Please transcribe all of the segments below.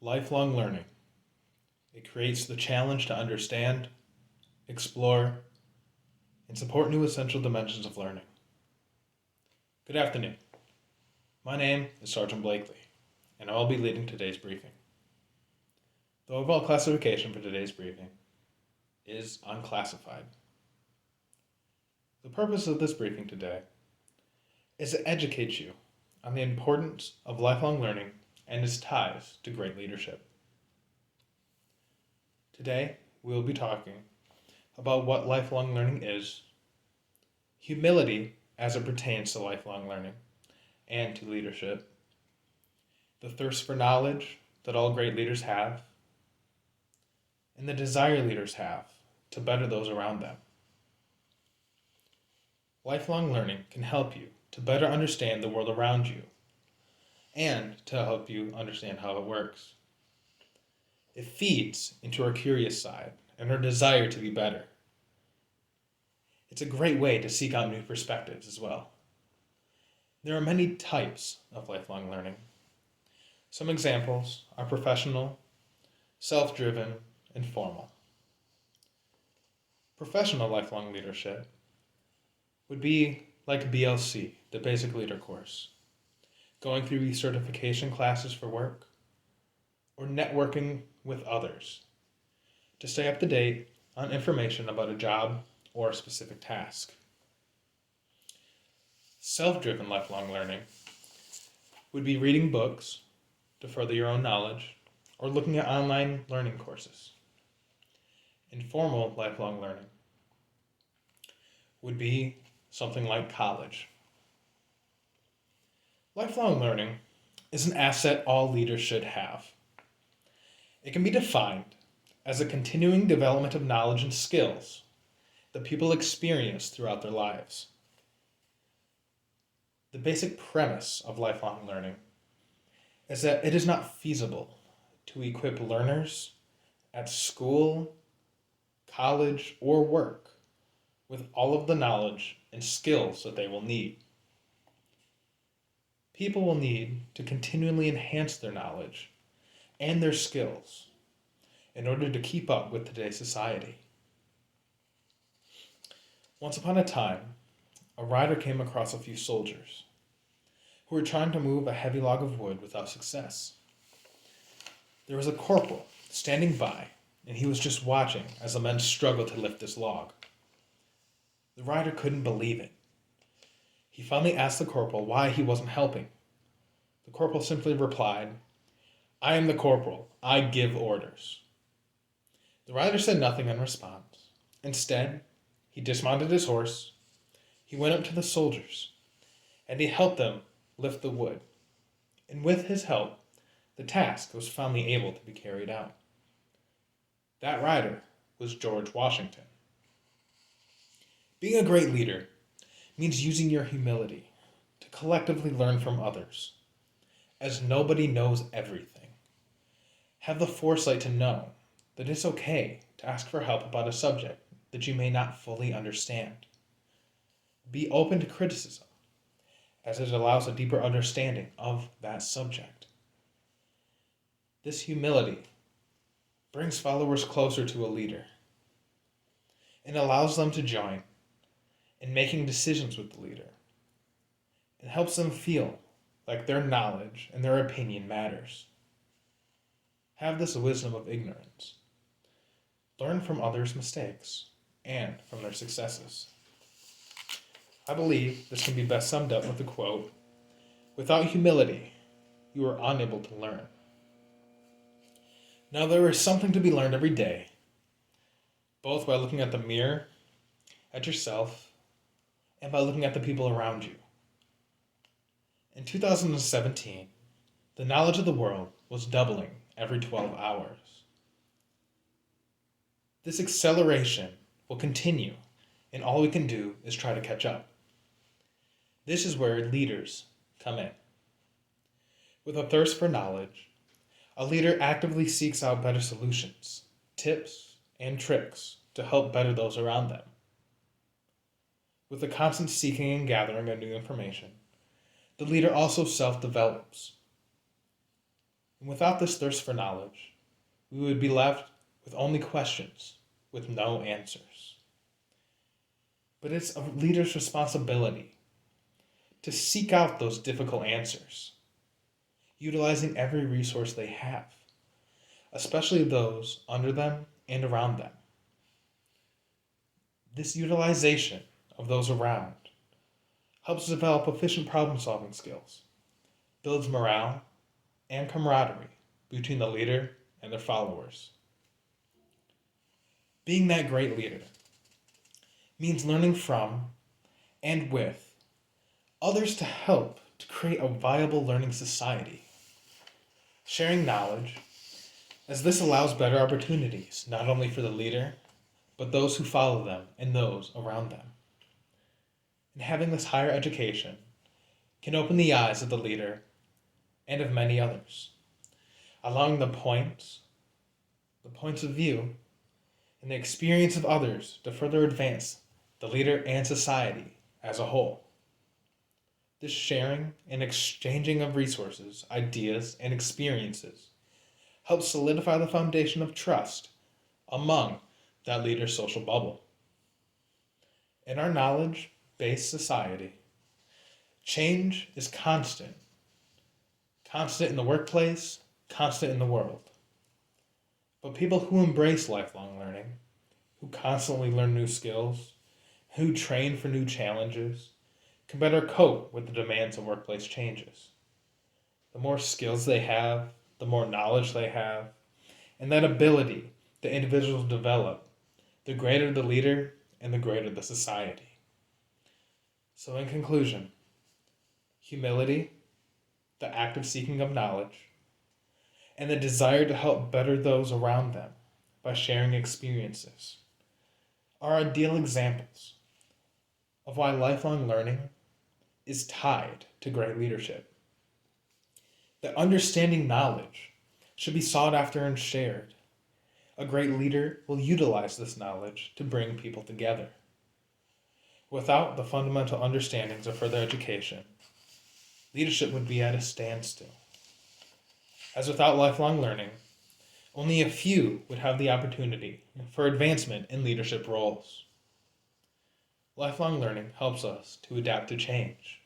Lifelong learning. It creates the challenge to understand, explore, and support new essential dimensions of learning. Good afternoon. My name is Sergeant Blakely, and I will be leading today's briefing. The overall classification for today's briefing is unclassified. The purpose of this briefing today is to educate you on the importance of lifelong learning and its ties to great leadership. Today, we will be talking about what lifelong learning is, humility as it pertains to lifelong learning and to leadership, the thirst for knowledge that all great leaders have, and the desire leaders have to better those around them. Lifelong learning can help you to better understand the world around you and to help you understand how it works. It feeds into our curious side and our desire to be better. It's a great way to seek out new perspectives as well. There are many types of lifelong learning. Some examples are professional, self-driven, and formal. Professional lifelong leadership would be like BLC, the Basic Leader course, going through these certification classes for work, or networking with others to stay up to date on information about a job or a specific task. Self-driven lifelong learning would be reading books to further your own knowledge or looking at online learning courses. Informal lifelong learning would be something like college. Lifelong learning is an asset all leaders should have. It can be defined as a continuing development of knowledge and skills that people experience throughout their lives. The basic premise of lifelong learning is that it is not feasible to equip learners at school, college, or work with all of the knowledge and skills that they will need. People will need to continually enhance their knowledge and their skills in order to keep up with today's society. Once upon a time, a rider came across a few soldiers who were trying to move a heavy log of wood without success. There was a corporal standing by, and he was just watching as the men struggled to lift this log. The rider couldn't believe it. He finally asked the corporal why he wasn't helping. The corporal simply replied, "I am the corporal. I give orders." The rider said nothing in response. Instead, he dismounted his horse, he went up to the soldiers, and he helped them lift the wood. And with his help, the task was finally able to be carried out. That rider was George Washington. Being a great leader means using your humility to collectively learn from others, as nobody knows everything. Have the foresight to know that it's okay to ask for help about a subject that you may not fully understand. Be open to criticism, as it allows a deeper understanding of that subject. This humility brings followers closer to a leader and allows them to join in making decisions with the leader. It helps them feel like their knowledge and their opinion matters. Have this wisdom of ignorance. Learn from others' mistakes and from their successes. I believe this can be best summed up with the quote, "Without humility, you are unable to learn." Now, there is something to be learned every day, both by looking at the mirror, at yourself, and by looking at the people around you. In 2017, the knowledge of the world was doubling every 12 hours. This acceleration will continue, and all we can do is try to catch up. This is where leaders come in. With a thirst for knowledge, a leader actively seeks out better solutions, tips, and tricks to help better those around them. With the constant seeking and gathering of new information, the leader also self-develops. And without this thirst for knowledge, we would be left with only questions, with no answers. But it's a leader's responsibility to seek out those difficult answers, utilizing every resource they have, especially those under them and around them. This utilization of those around helps develop efficient problem-solving skills, builds morale and camaraderie between the leader and their followers. Being that great leader means learning from and with others to help to create a viable learning society. Sharing knowledge, as this allows better opportunities, not only for the leader, but those who follow them and those around them. And having this higher education can open the eyes of the leader and of many others, allowing the points of view, and the experience of others to further advance the leader and society as a whole. This sharing and exchanging of resources, ideas, and experiences helps solidify the foundation of trust among that leader's social bubble. In our knowledge-based society, change is constant. Constant in the workplace, constant in the world. But people who embrace lifelong learning, who constantly learn new skills, who train for new challenges, can better cope with the demands of workplace changes. The more skills they have, the more knowledge they have, and that ability that individuals develop, the greater the leader and the greater the society. So in conclusion, humility, the active seeking of knowledge, and the desire to help better those around them by sharing experiences are ideal examples of why lifelong learning is tied to great leadership. That understanding knowledge should be sought after and shared. A great leader will utilize this knowledge to bring people together. Without the fundamental understandings of further education, leadership would be at a standstill. As without lifelong learning, only a few would have the opportunity for advancement in leadership roles. Lifelong learning helps us to adapt to change.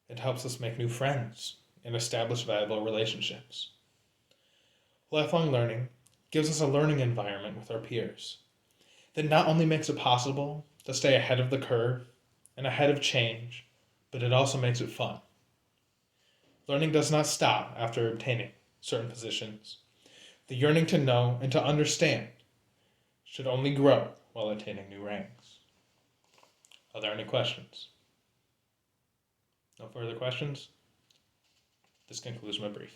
It helps us make new friends and establish valuable relationships. Lifelong learning gives us a learning environment with our peers that not only makes it possible to stay ahead of the curve and ahead of change, but it also makes it fun. Learning does not stop after obtaining certain positions. The yearning to know and to understand should only grow while attaining new ranks. Are there any questions? No further questions? This concludes my brief.